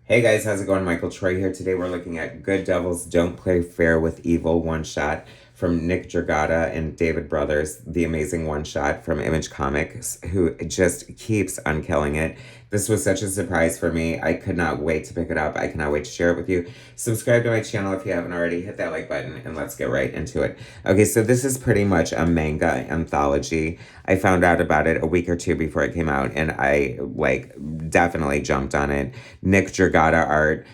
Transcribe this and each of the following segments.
Hey guys, how's it going? Michael Troy here. Today we're looking at Good Devils Don't Play Fair with Evil one shot from Nick Dragotta and David Brothers, the amazing one shot from Image Comics, who just keeps on killing it. This was such a surprise for me. I could not wait to pick it up. I cannot wait to share it with you. Subscribe to my channel if you haven't already. Hit that like button and let's get right into it. Okay, so this is pretty much a manga anthology. I found out about it a week or two before it came out and I definitely jumped on it. Nick Dragotta art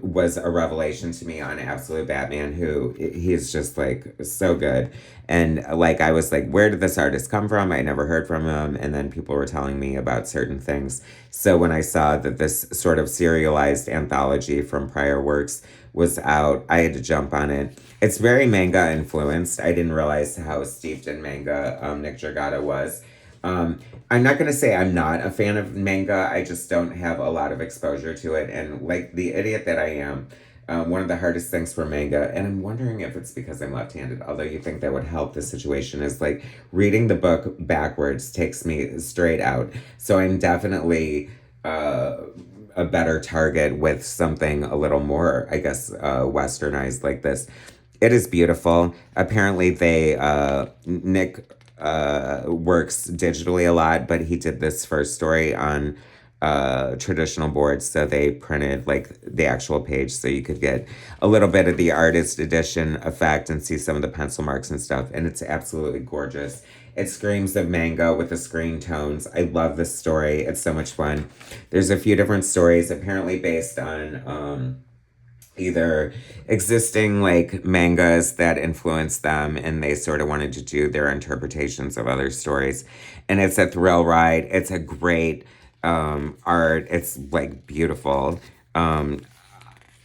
was a revelation to me on Absolute Batman, who he's just like so good. And like I was like, where did this artist come from? I never heard from him. And then people were telling me about certain things. So when I saw that this sort of serialized anthology from prior works was out, I had to jump on it. It's very manga influenced. I didn't realize how steeped in manga Nick Dragotta was. I'm not going to say I'm not a fan of manga. I just don't have a lot of exposure to it. And like the idiot that I am, one of the hardest things for manga, and I'm wondering if it's because I'm left-handed, although you think that would help the situation, is like reading the book backwards takes me straight out. So I'm definitely a better target with something a little more, I guess, westernized like this. It is beautiful. Apparently, Nick works digitally a lot, but he did this first story on traditional boards, so they printed like the actual page so you could get a little bit of the artist edition effect and see some of the pencil marks and stuff, and it's absolutely gorgeous. It screams of manga with the screen tones. I love this story. It's so much fun. There's a few different stories apparently based on either existing like mangas that influenced them and they sort of wanted to do their interpretations of other stories. And it's a thrill ride. It's a great art. It's like beautiful. Um,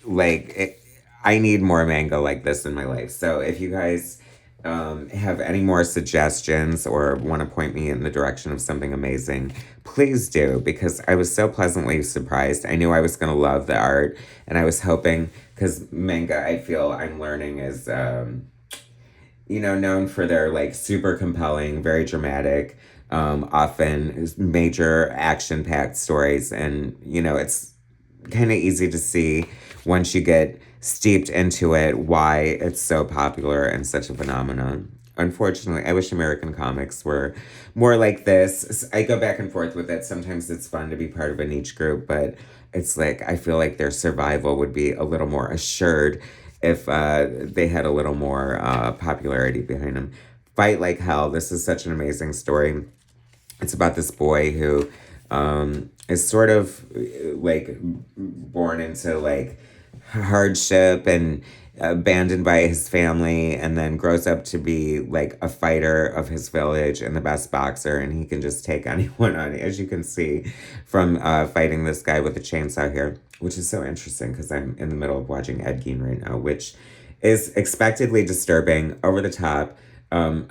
I need more manga like this in my life. So if you guys have any more suggestions or want to point me in the direction of something amazing, please do, because I was so pleasantly surprised. I knew I was going to love the art, and I was hoping, because manga, I feel I'm learning, is, known for their like super compelling, very dramatic, often major action packed stories. And, it's kind of easy to see once you get steeped into it why it's so popular and such a phenomenon. Unfortunately, I wish American comics were more like this. I go back and forth with it. Sometimes it's fun to be part of a niche group, but it's like I feel like their survival would be a little more assured if they had a little more popularity behind them. Fight Like Hell. This is such an amazing story. It's about this boy who is sort of like born into like hardship and abandoned by his family, and then grows up to be like a fighter of his village and the best boxer, and he can just take anyone on, as you can see from fighting this guy with a chainsaw here, which is so interesting because I'm in the middle of watching Ed Gein right now, which is expectedly disturbing, over the top,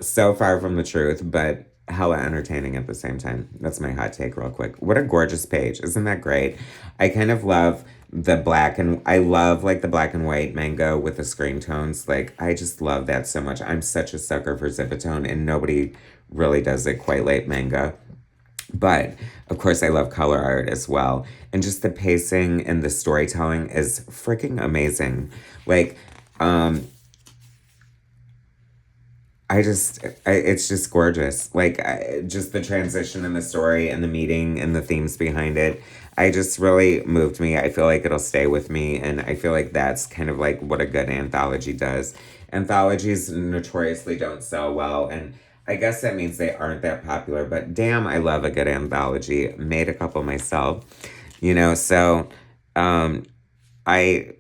so far from the truth, but hella entertaining at the same time. That's my hot take real quick. What a gorgeous page. Isn't that great? I kind of love I love like the black and white manga with the screen tones. Like I just love that so much. I'm such a sucker for Zipatone, and nobody really does it quite like manga. But of course, I love color art as well. And just the pacing and the storytelling is freaking amazing. Like, it's just gorgeous. Like, just the transition in the story and the meeting and the themes behind it. I just really moved me. I feel like it'll stay with me. And I feel like that's kind of like what a good anthology does. Anthologies notoriously don't sell well. And I guess that means they aren't that popular. But damn, I love a good anthology. Made a couple myself, so um, I,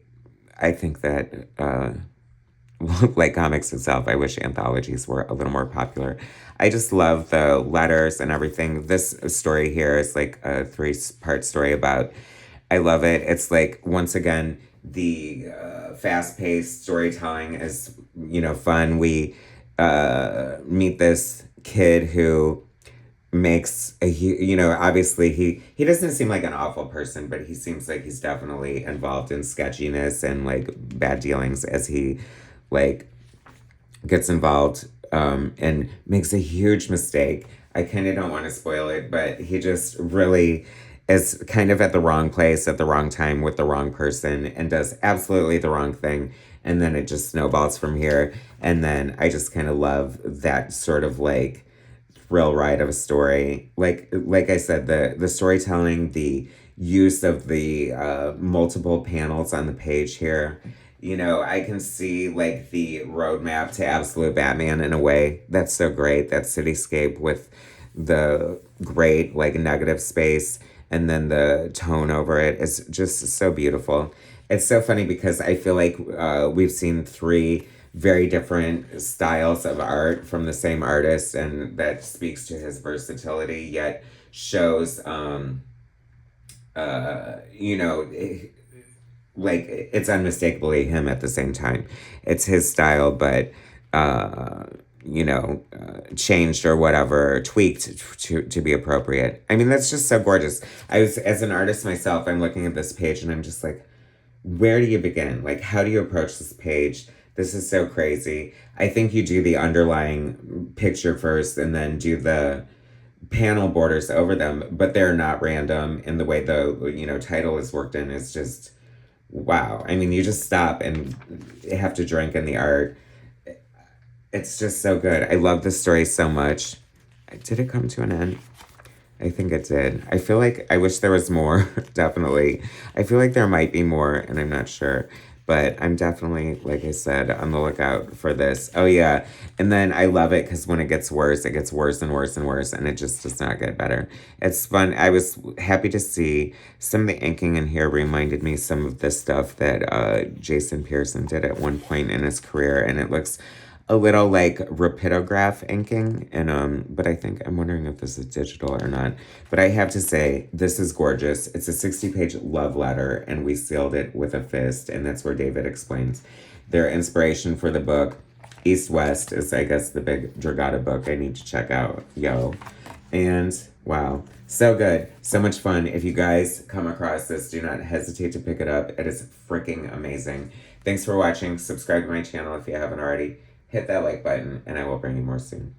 I think that. Like comics itself, I wish anthologies were a little more popular. I just love the letters and everything. This story here is like a three-part story about, I love it. It's like, once again, the fast-paced storytelling is, fun. We meet this kid who makes obviously he doesn't seem like an awful person, but he seems like he's definitely involved in sketchiness and like bad dealings as he like gets involved and makes a huge mistake. I kind of don't want to spoil it, but he just really is kind of at the wrong place at the wrong time with the wrong person and does absolutely the wrong thing. And then it just snowballs from here. And then I just kind of love that sort of like thrill ride of a story. Like I said, the storytelling, the use of the multiple panels on the page here. You know, I can see like the roadmap to absolute Batman in a way. That's so great. That cityscape with the great like negative space and then the tone over it is just so beautiful. It's so funny because I feel like we've seen three very different styles of art from the same artist, and that speaks to his versatility, yet shows, you know, like it's unmistakably him at the same time. It's his style, but changed or whatever, tweaked to be appropriate. I mean, that's just so gorgeous. I was, as an artist myself, I'm looking at this page and I'm just like, where do you begin? Like, how do you approach this page? This is so crazy. I think you do the underlying picture first and then do the panel borders over them, but they're not random. And the way the, title is worked in is just, wow. I mean, you just stop and have to drink in the art. It's just so good. I love this story so much. Did it come to an end? I think it did. I feel like I wish there was more, definitely. I feel like there might be more, and I'm not sure. But I'm definitely, like I said, on the lookout for this. Oh, yeah. And then I love it because when it gets worse and worse and worse, and it just does not get better. It's fun. I was happy to see some of the inking in here reminded me some of the stuff that Jason Pearson did at one point in his career, and it looks a little like rapidograph inking, and but I think I'm wondering if this is digital or not. But I have to say, this is gorgeous. It's a 60-page love letter, and we sealed it with a fist, and that's where David explains their inspiration for the book. East West is, I guess, the big Dragotta book I need to check out, and wow, so good, so much fun. If you guys come across this, do not hesitate to pick it up. It is freaking amazing. Thanks for watching. Subscribe to my channel if you haven't already. Hit that like button, and I will bring you more soon.